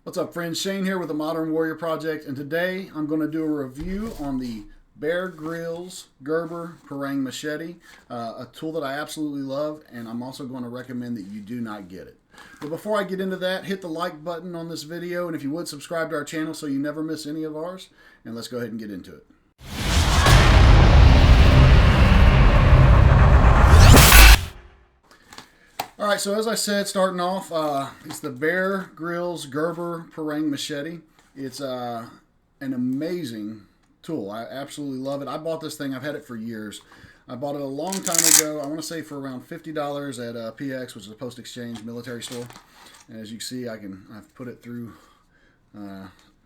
What's up, friends? Shane here with the Modern Warrior Project, and today I'm going to do a review on the Bear Grylls Gerber Parang machete, a tool that I absolutely love, and I'm also going to recommend that you do not get it. But before I get into that, hit the like button on this video, and if you would, subscribe to our channel so you never miss any of ours, and let's go ahead and get into it. All right, so as I said, starting off, it's the Bear Grylls Gerber Parang machete. It's an amazing tool. I absolutely love it. I bought this thing. I've had it for years. I bought it a long time ago. I want to say for around $50 at PX, which is a post-exchange military store. And as you can see, I've put it through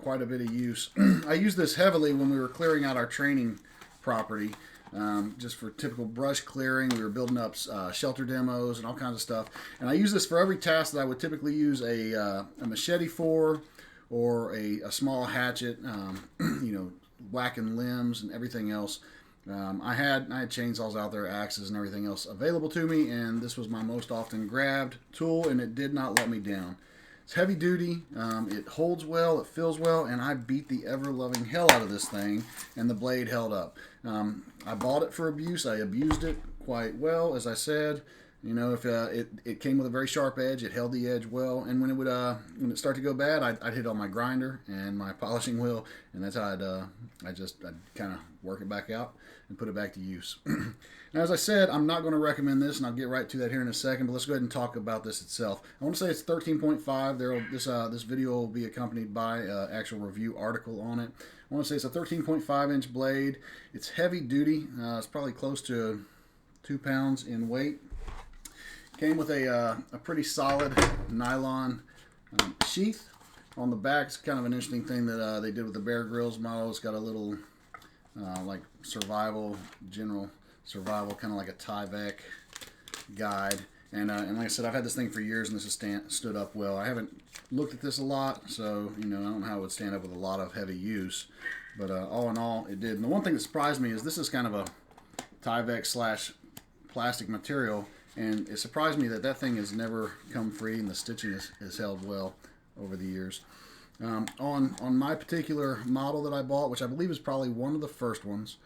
quite a bit of use. I used this heavily when we were clearing out our training property. Just for typical brush clearing. We were building up shelter demos and all kinds of stuff. And I use this for every task that I would typically use a machete for, or a small hatchet, whacking limbs and everything else. I had chainsaws out there, axes and everything else available to me, and this was my most often grabbed tool, and it did not let me down. It's heavy duty, it holds well, it feels well, and I beat the ever-loving hell out of this thing, and the blade held up. I bought it for abuse. I abused it quite well, as I said. You know, if it came with a very sharp edge, it held the edge well, and when it started to go bad, I'd hit on my grinder and my polishing wheel, and that's how I'd kind of work it back out and put it back to use. Now, as I said, I'm not going to recommend this, and I'll get right to that here in a second, but let's go ahead and talk about this itself. I want to say it's 13.5. This video will be accompanied by an actual review article on it. I want to say it's a 13.5-inch blade. It's heavy duty. It's probably close to 2 pounds in weight. Came with a pretty solid nylon sheath. On the back, it's kind of an interesting thing that they did with the Bear Grylls model. It's got a little like general survival, kind of like a Tyvek guide. And like I said, I've had this thing for years, and this has stood up well. I haven't looked at this a lot, so I don't know how it would stand up with a lot of heavy use. But all in all, it did. And the one thing that surprised me is this is kind of a Tyvek / plastic material, and it surprised me that thing has never come free, and the stitching has held well over the years. On my particular model that I bought, which I believe is probably one of the first ones,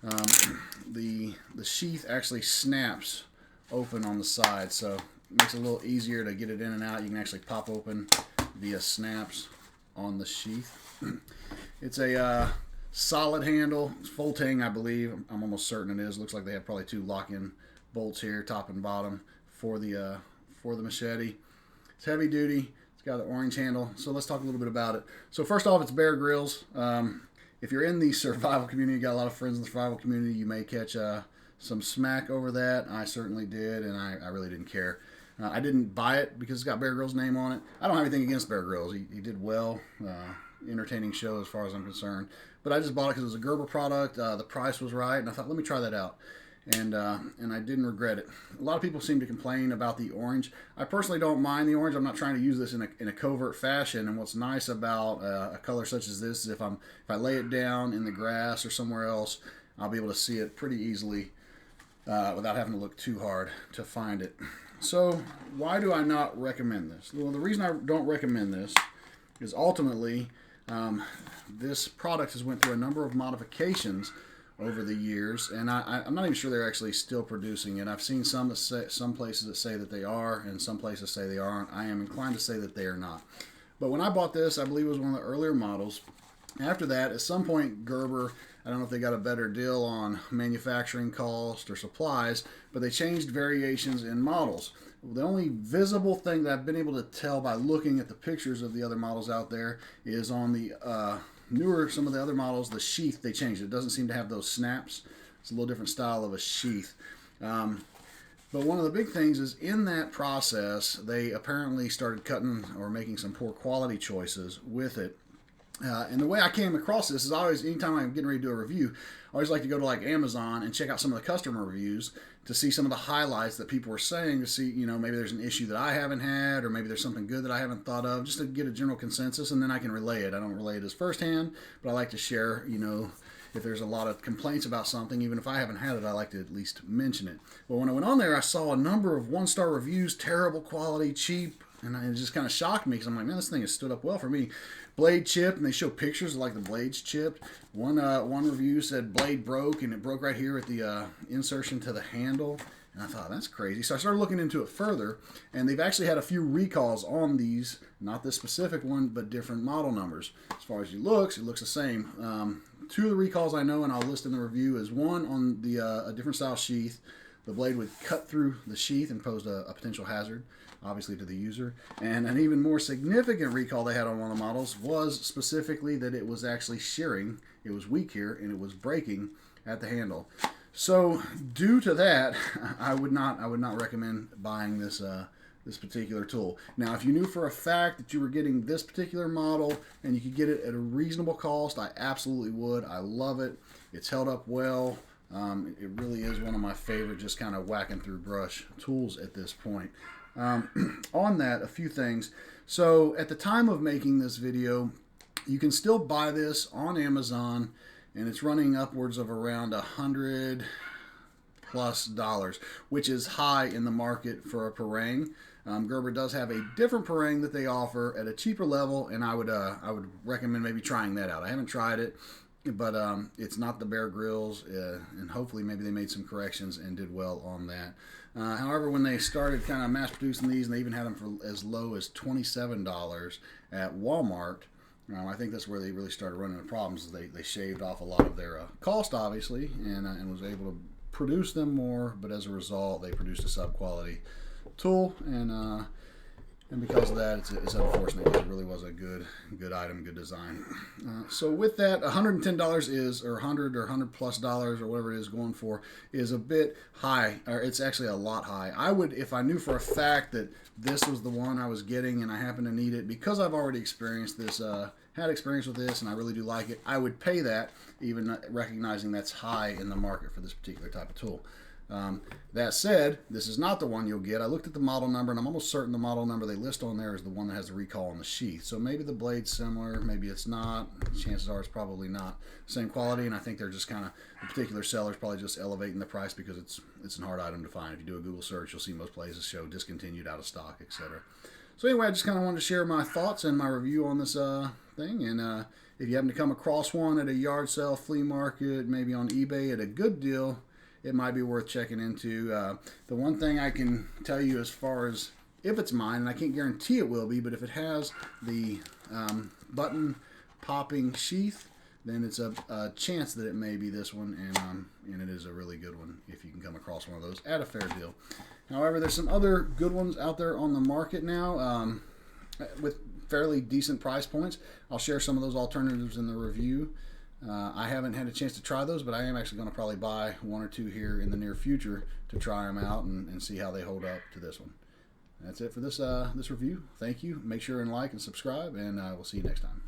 the sheath actually snaps open on the side, so it makes it a little easier to get it in and out. You can actually pop open via snaps on the sheath. It's a solid handle. It's full tang, I believe. I'm almost certain it is. Looks like they have probably 2 lock-in bolts here, top and bottom, for the machete. It's heavy duty. It's got an orange handle. So let's talk a little bit about it. So first off, it's Bear Grylls. If you're in the survival community, you got a lot of friends in the survival community, you may catch some smack over that. I certainly did, and I really didn't care. I didn't buy it because it's got Bear Grylls' name on it. I don't have anything against Bear Grylls. He did well. Entertaining show as far as I'm concerned. But I just bought it because it was a Gerber product. The price was right, and I thought, let me try that out. And I didn't regret it. A lot of people seem to complain about the orange. I personally don't mind the orange. I'm not trying to use this in a covert fashion. And what's nice about a color such as this is if I lay it down in the grass or somewhere else, I'll be able to see it pretty easily without having to look too hard to find it. So why do I not recommend this? Well, the reason I don't recommend this is ultimately this product has went through a number of modifications over the years, and I'm not even sure they're actually still producing it. I've seen some places that say that they are, and some places say they aren't. I am inclined to say that they are not. But when I bought this, I believe it was one of the earlier models. After that, at some point, Gerber, I don't know if they got a better deal on manufacturing cost or supplies, but they changed variations in models. The only visible thing that I've been able to tell by looking at the pictures of the other models out there is on the some of the other models, the sheath, they changed. It doesn't seem to have those snaps. It's a little different style of a sheath. But one of the big things is in that process, they apparently started cutting or making some poor quality choices with it. And the way I came across this is anytime I'm getting ready to do a review, I always like to go to like Amazon and check out some of the customer reviews to see some of the highlights that people are saying, to see, maybe there's an issue that I haven't had, or maybe there's something good that I haven't thought of, just to get a general consensus, and then I can relay it. I don't relay it as firsthand, but I like to share, if there's a lot of complaints about something, even if I haven't had it, I like to at least mention it. Well, when I went on there, I saw a number of 1-star reviews, terrible quality, cheap, And it just kind of shocked me because I'm like, man, this thing has stood up well for me. Blade chipped, and they show pictures of like the blades chipped. One review said blade broke, and it broke right here at the insertion to the handle. And I thought, that's crazy. So I started looking into it further, and they've actually had a few recalls on these, not this specific one, but different model numbers. As far as it looks the same. Two of the recalls I know, and I'll list in the review, is one on the a different style sheath. The blade would cut through the sheath and posed a potential hazard, obviously, to the user. And an even more significant recall they had on one of the models was specifically that it was actually shearing. It was weak here, and it was breaking at the handle. So, due to that, I would not recommend buying this this particular tool. Now, if you knew for a fact that you were getting this particular model and you could get it at a reasonable cost, I absolutely would. I love it. It's held up well. It really is one of my favorite, just kind of whacking through brush tools at this point. On that, a few things. So, at the time of making this video, you can still buy this on Amazon, and it's running upwards of around $100+, which is high in the market for a Parang. Gerber does have a different Parang that they offer at a cheaper level, and I would recommend maybe trying that out. I haven't tried it, but it's not the Bear Grylls, and hopefully maybe they made some corrections and did well on that. However, when they started kind of mass producing these, and they even had them for as low as $27 at Walmart, I think that's where they really started running into problems. They shaved off a lot of their cost, obviously, and was able to produce them more, but as a result, they produced a sub-quality tool, and because of that, it's unfortunate because it really was a good item, good design. So with that, $110 is, or $100 or $100+ or whatever it is going for, is a bit high, or it's actually a lot high. I would, if I knew for a fact that this was the one I was getting and I happen to need it, because I've already experienced this, had experience with this, and I really do like it, I would pay that, even recognizing that's high in the market for this particular type of tool. That said, this is not the one you'll get. I looked at the model number, and I'm almost certain the model number they list on there is the one that has the recall on the sheath. So maybe the blade's similar, maybe it's not. Chances are it's probably not same quality, and I think they're just kind of, the particular seller's probably just elevating the price because it's a hard item to find. If you do a Google search, you'll see most places show discontinued, out of stock, etc. So anyway, I just kind of wanted to share my thoughts and my review on this thing, and if you happen to come across one at a yard sale, flea market, maybe on eBay at a good deal, it might be worth checking into. The one thing I can tell you as far as if it's mine, and I can't guarantee it will be, but if it has the button popping sheath, then it's a chance that it may be this one, and it is a really good one if you can come across one of those at a fair deal. However, there's some other good ones out there on the market now with fairly decent price points. I'll share some of those alternatives in the review. I haven't had a chance to try those, but I am actually going to probably buy one or two here in the near future to try them out and see how they hold up to this one. That's it for this review. Thank you. Make sure and like and subscribe, and we'll see you next time.